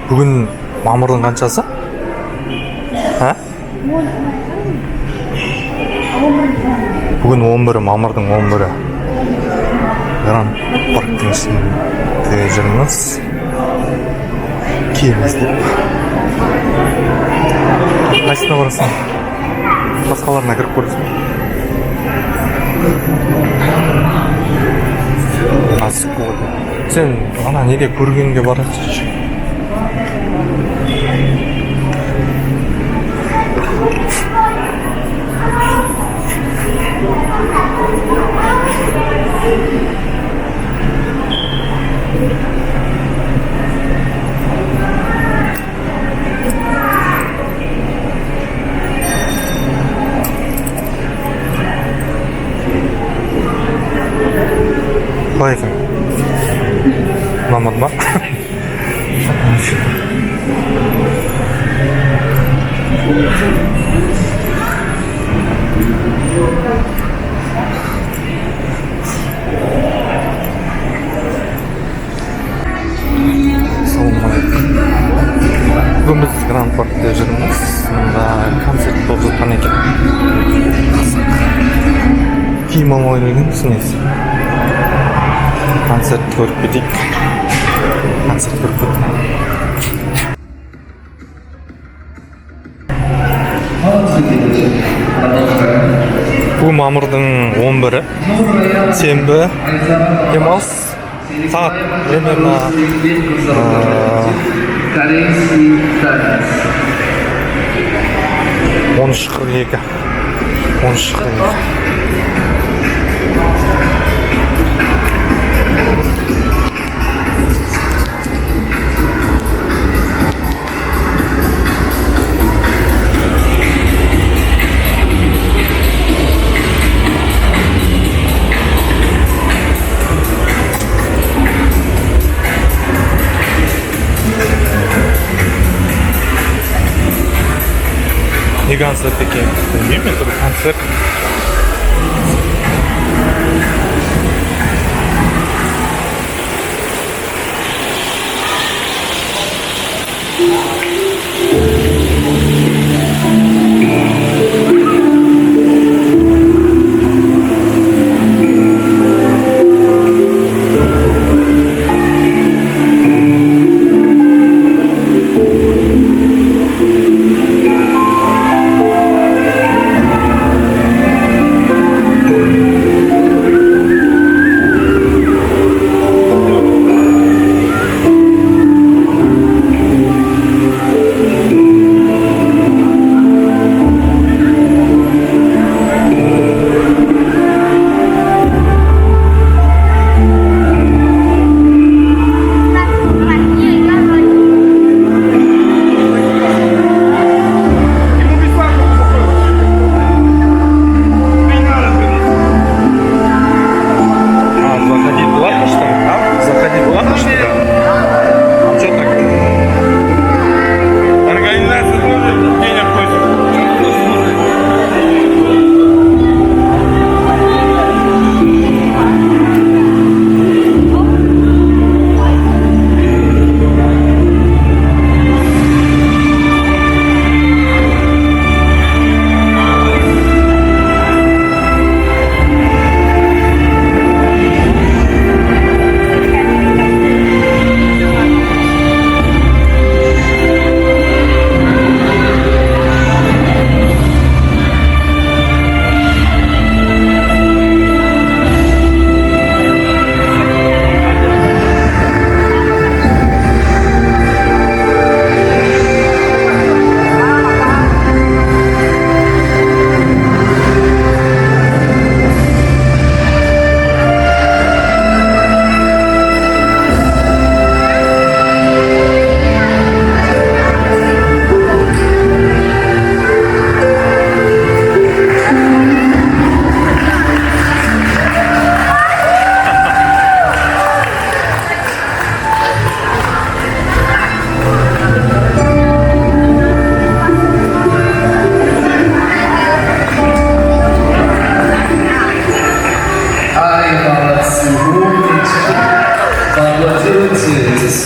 Бүгін мамырдың қаншасы? Бүгін 11-і, мамырдың 11-і. Гранд парктың ішінде жүрміз. Киеміз деп. Қайсына барасың? Басқаларына кіріп көресің. Асық болды. Сен ана неде көргенге барасың? Қалай екен? Ұнамады ма? Бүгін біз Гранд паркте жүрміз. Мұнда концерт болып жатқан екен. Киім алмай келген түсінесіз. Концерт көріп кетейік. Концерт көріп кетейік. Бүгін мамырдың 11-і. Сенбі. Демалыс. Сағат примерно 13:42. 13:42. Не концерт екен. Білмеймін, это концерт.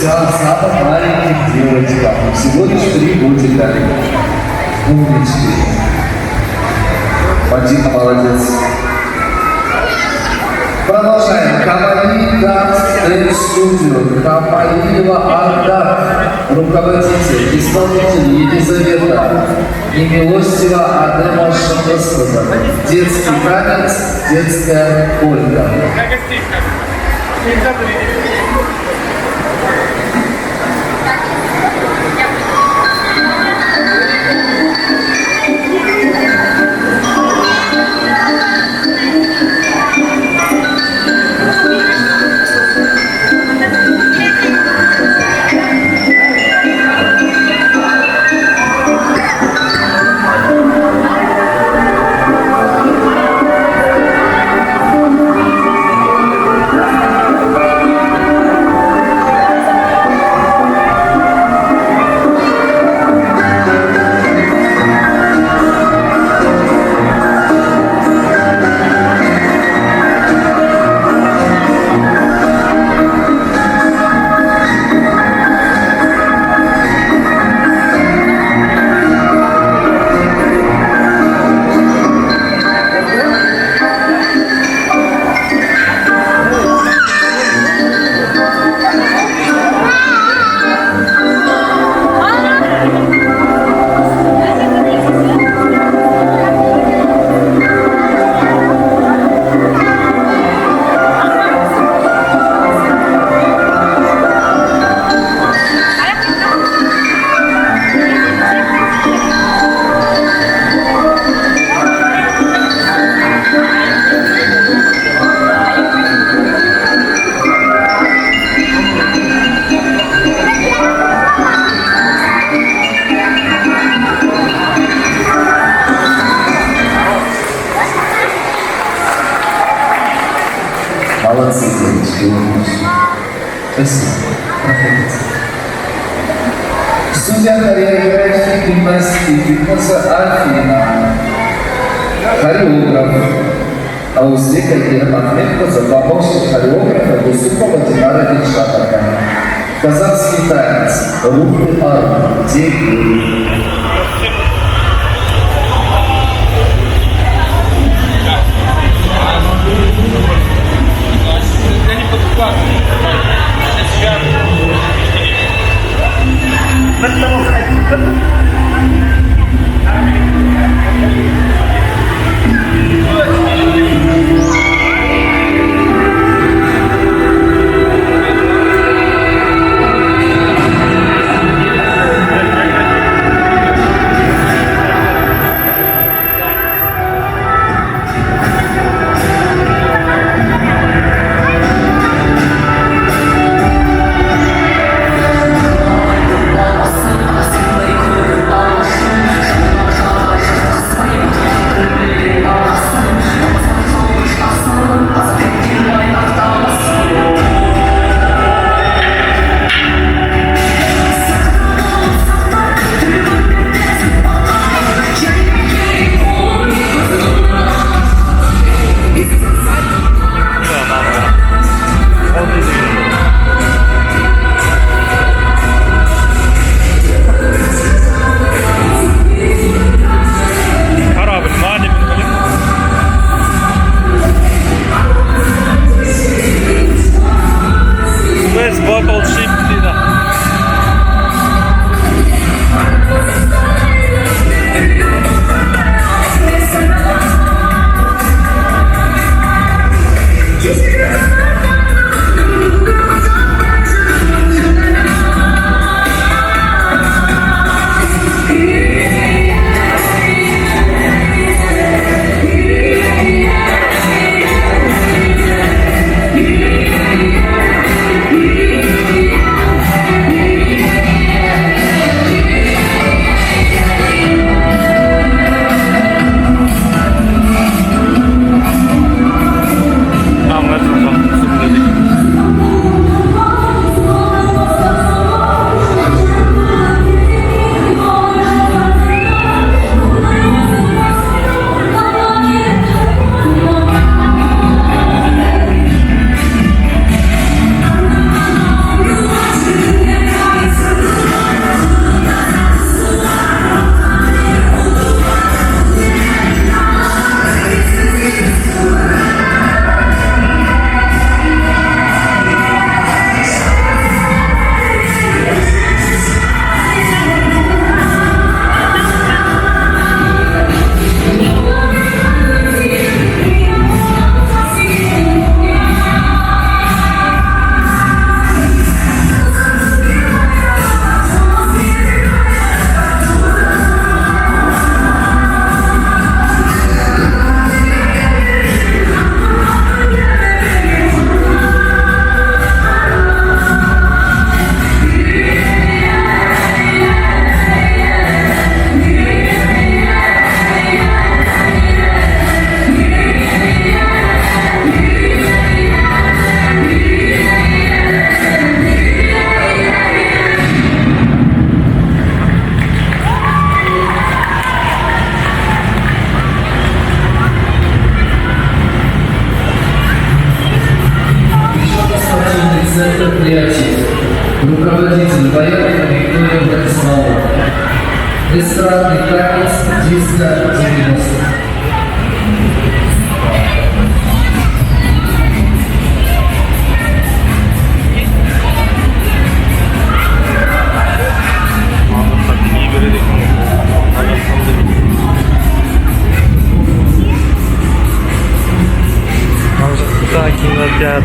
самых маленьких девочкам. Всего лишь 3 годика. Умнички. Вадим молодец. Продолжаем. Камали Дэнс Студио. Камалиева Арда. Руководитель, исполнитель Елизавета. Немилостива Адема Шандоскова. Детский танец, детская Ольга. Молодцы, девочки, умнички. Спасибо. Проходите. Судья хореографии гимнастики фитнеса Афина. Хореограф. Аузбека Герман Мехмазов, помощник хореографа Гусупова Динара Ильшатовна. Казахский танец. Руки армии. День.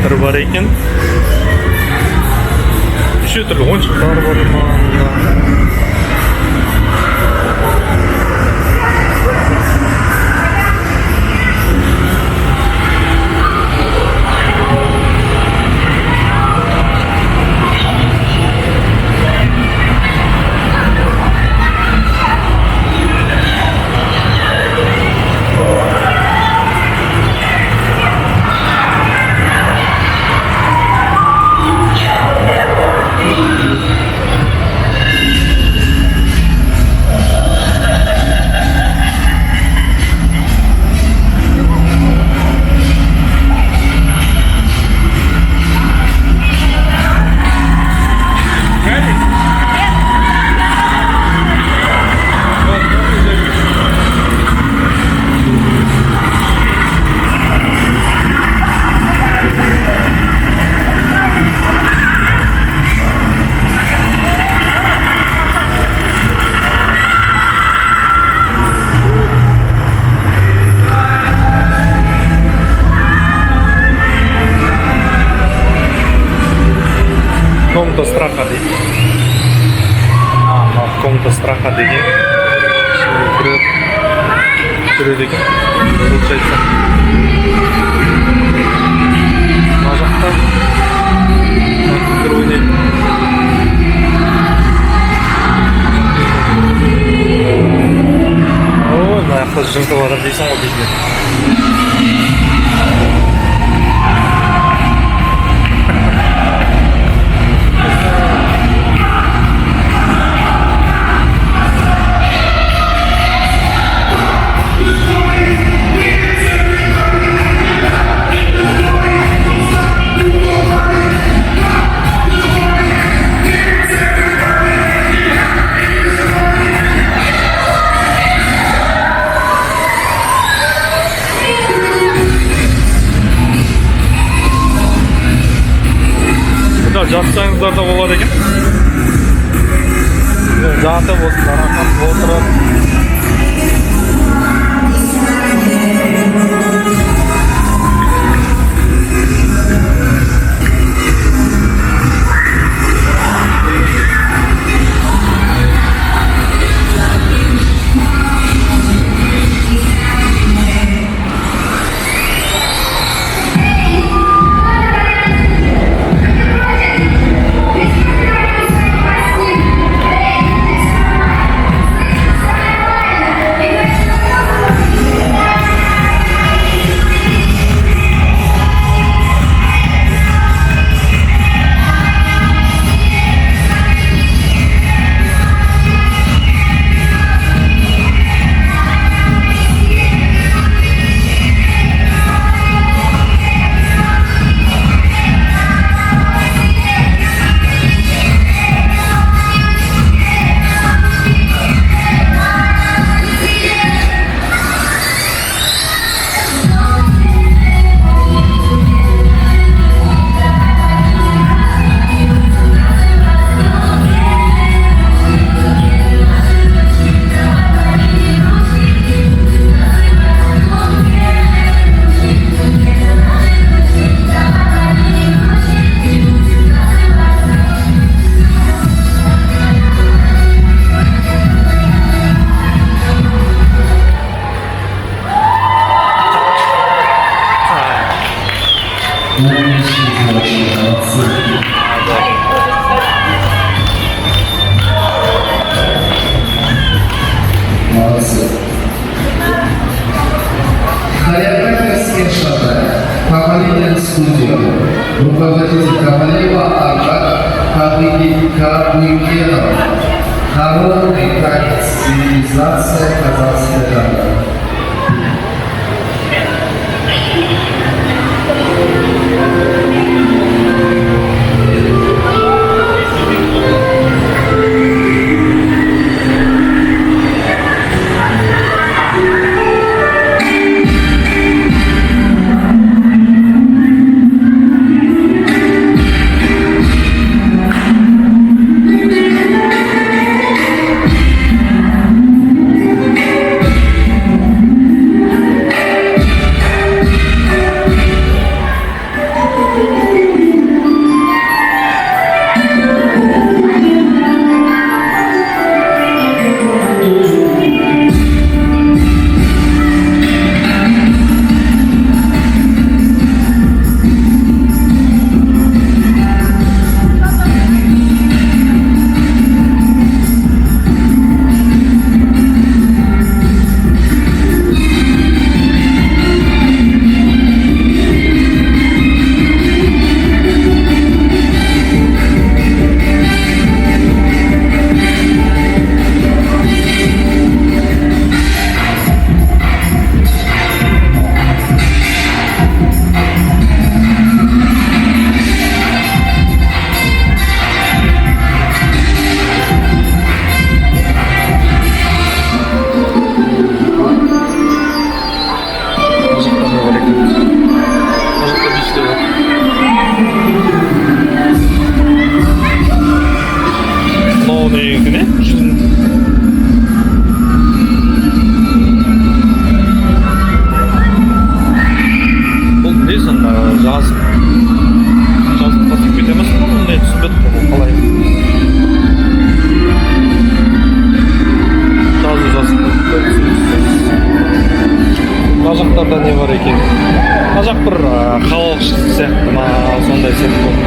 teatri bor ekan. Shu turli o'yinchoqlar bor. Комната страха deydi. Комната страха degan. Kirib ekan. Получается. Nojaqda kirib o'ynaydi. O, mana yoqda jinka bor deysan o bizga. Жатсаңыздар да болады екен. Жатып осылар арқасында отырып. Хореография смешанная, Камалинин студио, руководитель Камалева Кабуйкенов, народный танец, цивилизация казахской народа.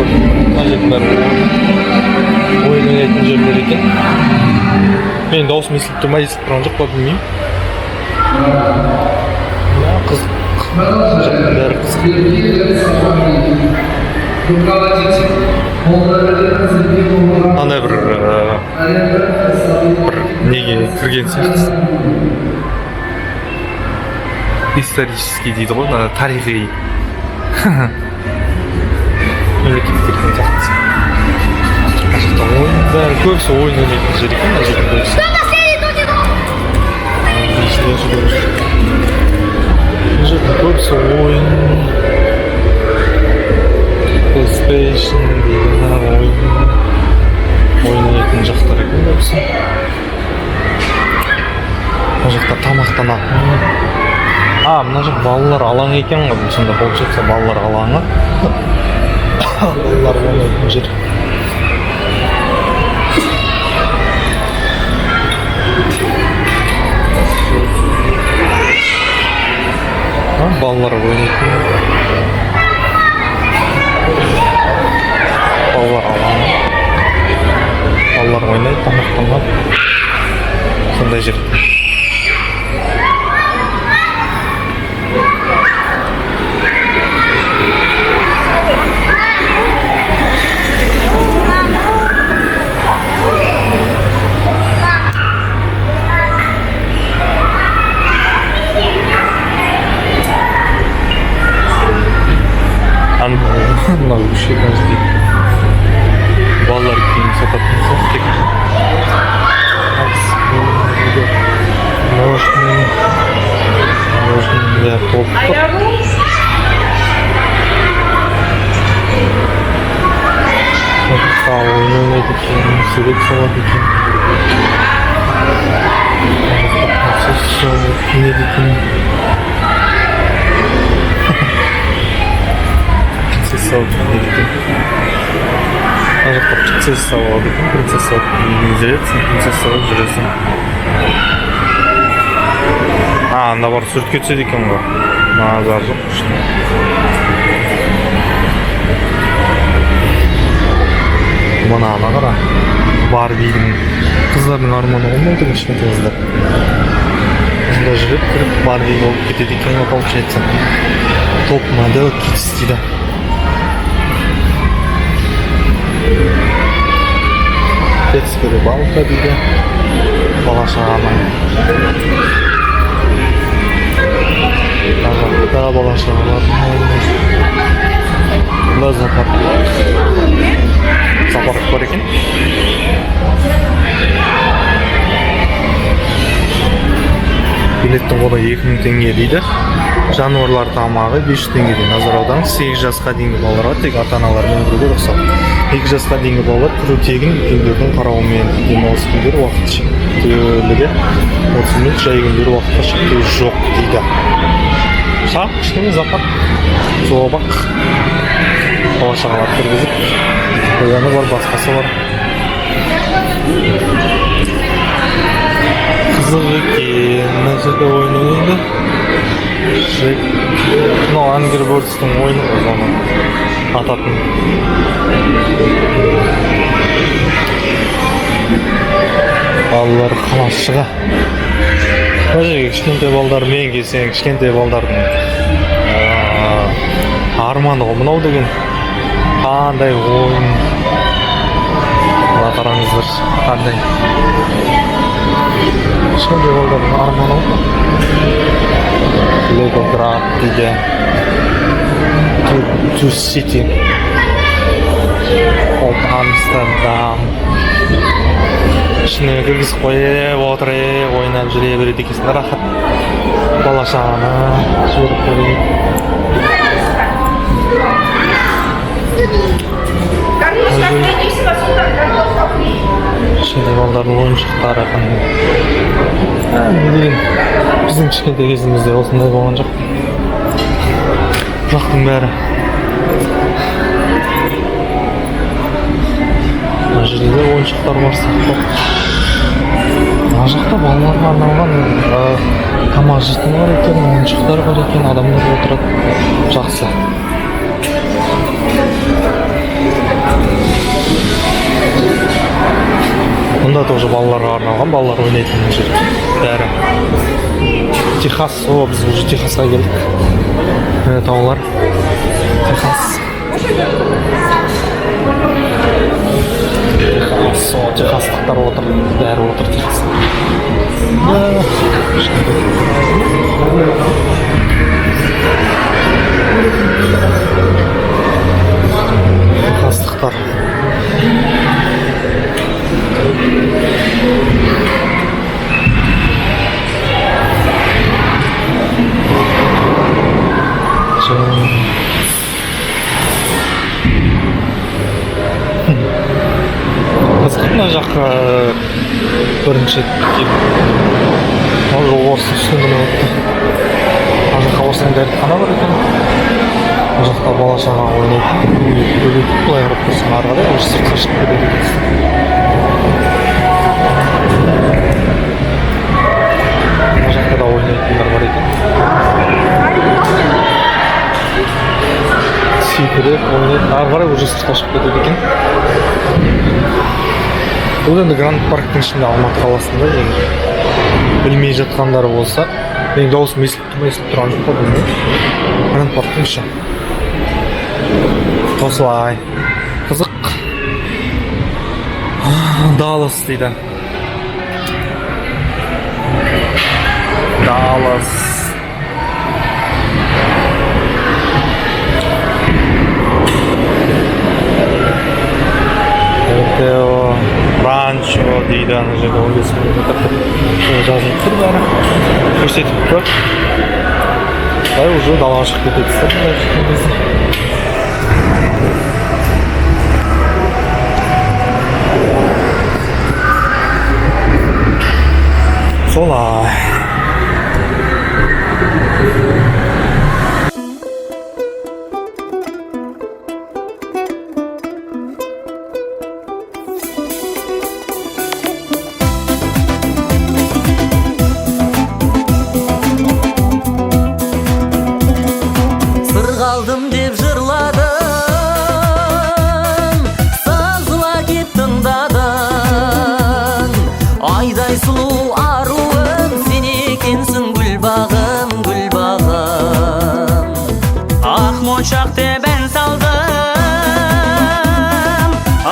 мына жердің бәрі ойын ойнайтын жерлер екен. Менің даусым естіліп тұр ма, естіліп тұрған жоқ па білмеймін. Қызық. Бәрі қызық. Андай бір неге кірген сияқты. Исторический дейді ғой, тарихи мемлекет кірген сияқты. Бәрі көбісі ойын ойнайтын жер екен, мына жердің көбісі. Мына жердің көбісі ойын, PlayStation деген ойын ойнайтын жақтар екен көбісі. Мына жақта тамақтанатын. Мына жақ балалар алаңы екен ғой, сонда болып жатса балалар алаңы. Балалар ойнайтын жер. Балалар ойнайтын. Балалар алаңы. Балалар ойнайды, тамақтанады. Сондай жер. Мынау үші қазір балалар кейін сататын сияқты. Мороженое толып тұр. Ойын ойнайды екен, сурет салады екен. Кинеді екен. Принцесса кинеді екен. Мына жақта принцесса болады екен. Принцесса үйіне жүресің, принцесса болып жүресің. Анда бар суретке түседі екен ғой. Назар жоқ іште. Мына қара. Барбидің қыздардың арманы болмайды ғой, кішкентай қыздар. Мұнда жүріп кіріп Барби болып кетеді екен ғой, получается. Топ модель кидс дейді. Детская рыбалка дейді. Бала-шағаның. Жақта бала-шағалардың ойны. Бұнда зоопарк. Зоопарк бар екен. Билеттің құны 2000 теңге дейді. Жануарлар тамағы 500 теңгеден. Назар аударыңыз, 8 жасқа дейінгі балаларға тек ата-аналармен кіруге рұқсат. 2 жасқа дейінгі балалар кіру тегін, үлкендердің қарауымен. Демалыс күндері уақыт шектеуліде 30 минут, жай күндері уақытқа шектеу жоқ дейді. Кішкене зообақ. Бала-шағалар кіргізіп, қояны бар, басқасы бар. Қызық екен, мына жерде ойын ойнайды. Мынау Angry Birds'тің ойыны ғой, оны ататын. Балалар қалашығы. Мына жерге кішкентай балдар, мен келсең, кішкентай балдардың арманы ғой мынау деген. Қандай ойын. Мына қараңыздар, қандай. Кішкентай балдардың арманы ғой. Lego Grab дейді. Two City. Old Amsterdam. Ішіне кіргізіп қойып, отырып, ойнап жүре береді екенсің. Рахат. Бала-шағаны жіберіп береді. Кішкентай балдардың ойыншықтары қандай. Біздің кішкентай кезімізде осындай болған жоқ. Жақтың бәрі. Мына жерде ойыншықтар бар сияқты. Мына жақта балаларға арналған тамақ жейтін бар екен, ойыншықтар бар екен, адамдар отырады. Жақсы. Бұнда тоже балаларға арналған, балалар ойнайтын жер бәрі. Техас, біз уже Техасқа келдік. Міне таулар. Техас. Техастықтар отыр, бәрі отыр Техаста. Техастықтар. Қызық мына жаққа бірінші келіп орыс түсіндіріп өтті. Ана жаққа орыстың дәретхана бар екен. Ол жақта бала шаға ойнайды. Былай қарап тұрсаң ары қарай осы сыртқа шығып кетеді екенсің. Мына жақта да ойнайтындар бар екен. Секіріп ойнайды. Ары қарай уже сыртқа шығып кетеді екен. Бұл енді Гранд парктың ішінде Алматы қаласында енді білмей жатқандары болса, мен дауысым естіліп тұрған жоқ па білмеймін. Гранд парктың іші. Осылай. Қызық. Даллас дейді. Даллас. Ранчо дейді, ана жерде 15 минут жазылып тұр бәрі. Көрсетіп тұр. Бұлай уже далаға шығып кетеді. Солай. Қалдым деп жырладың, сазыла кеп тыңдадың. Айдай сұлу аруым, сен екенсің гүлбағым, гүлбағым. Ақ моншақты бән салдым,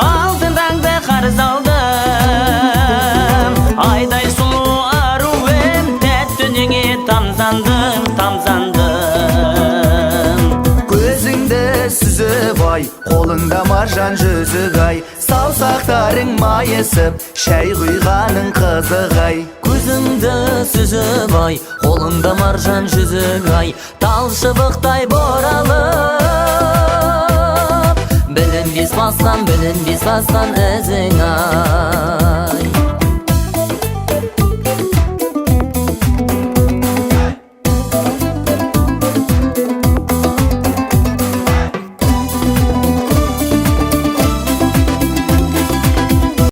алтындаңды қарыз алдым. Айдай сұлу аруым, тәтті үніңе тамзандым, тамзандым. Сүзіп ай, қолыңда маржан жүзік ай, саусақтарың майысып, шәй құйғаның қызық ай. Көзіңді сүзіп ай, қолыңда маржан жүзік ай, тал шыбықтай боралып, білінбес басқан ізің ай.